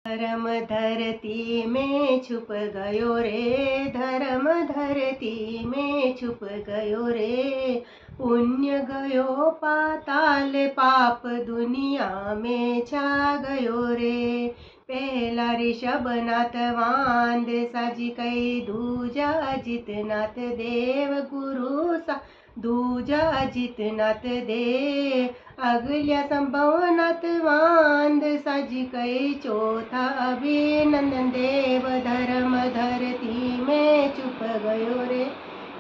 धर्म धरती में छुप गयो रे, धर्म धरती में छुप गयो रे। पुण्य गयो पाताल, पाप दुनिया में छा गयो रे। पहला ऋषभ नाथ वांद, साजी कई दूजा अजित नाथ देव गुरु सा। दूजा अजित नाथ दे, अगल्या संभव नाथ वांद, साजी कई चौथा अभिनंदन देव। धर्म धरती में छुप गयो रे,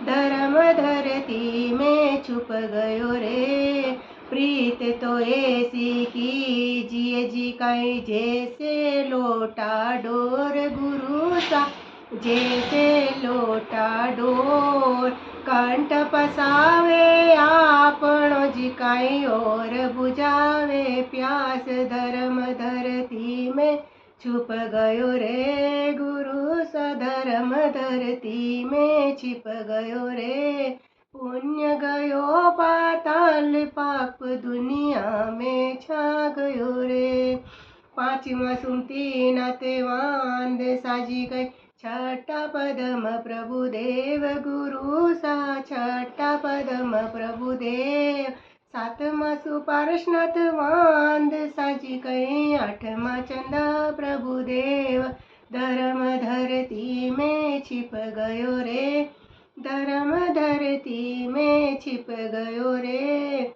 धर्म धरती में छुप गयो रे। प्रीत तो ऐसी कीजिए जी कई, जैसे लोटा डोर गुरु सा। जैसे लोटा डोर कंठ पसावे आपनो जी काई, और बुझावे प्यास। धर्म धरती में छुप गयो रे गुरु सा, धर्म धरती में छिप गयो रे। पुण्य गयो पाताल, पाप दुनिया में छा गयो रे। पांचवा सुमती नाथ वांद, साजी गई छठा पदम प्रभुदेव गुरु सा। छठा पदम प्रभुदेव। सातमा सुपार्श्वनाथ वांद, साजी गई आठमा चंद प्रभुदेव। धर्म धरती में छिप गयो रे, धर्म धरती में छिप गयो रे।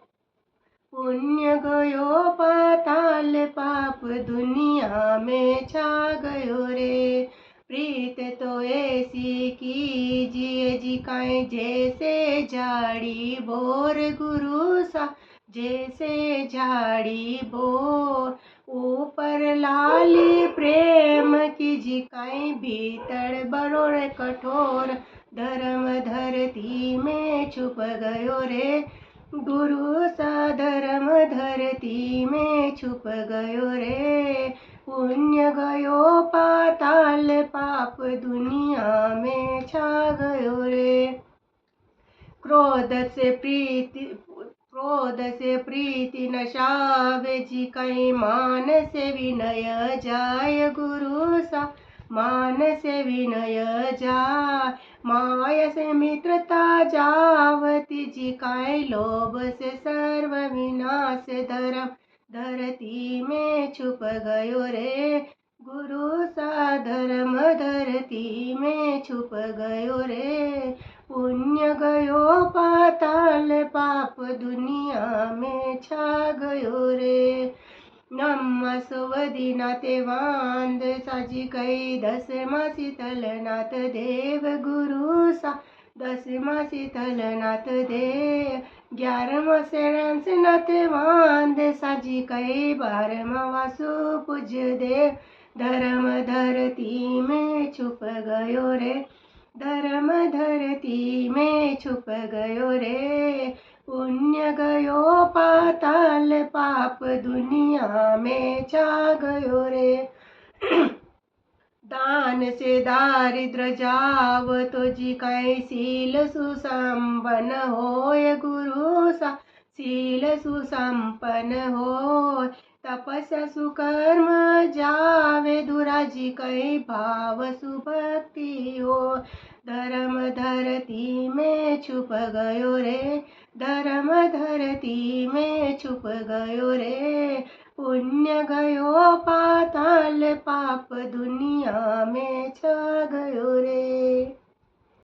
पुण्य गयो पाताल, पाप दुनिया में छा गयो रे। प्रीत तो ऐसी कीजिए जी काई, जैसे झाड़ी बोर गुरु सा। जैसे झाड़ी बोर ऊपर लाली प्रेम की जी काई, भीतर बड़ो रे कठोर। धर्म धरती में छुप गयो रे गुरु सा, धर्म धरती में छुप गयो रे। पुण्य गयो पाताल, पाप दुनिया में छा गयो रे। क्रोध से प्रीति नशावे जी कई, मान से विनय जाय गुरु सा। मान से विनय जाय, माया से मित्रता जावती जी काई, लोभ से सर्व विनाश। धर्म धरती में छुप गयो रे गुरु सा, धर्म धरती में छुप गयो रे। पुण्य गयो पाताल, पाप दुनिया में छा गयो रे। नम सुवदी नाथ वांद, साजी कई दसमा शीतल नाथ देव गुरु सा। दसमा शीतल नाथ देव। 11वां शरणस नाथ वांद, साजी कई 12वां वासु पूज्य देव। धर्म धरती में छुप गयो रे, धर्म धरती में छुप गयो रे। पुण्य गयो पाताल, पाप दुनिया में छा गयो रे। दान से दारिद्र जाव तो जी कई, शील सुसंपन्न होय गुरु सा। शील सुसंपन्न होय, तपस्या सुकर्म जावे दूरा जी कई, भाव सुभक्ति हो। धर्म धरती में छुप गयो रे, धर्म धरती में छुप गयो रे। पुण्य गयो पाताल, पाप दुनिया में छा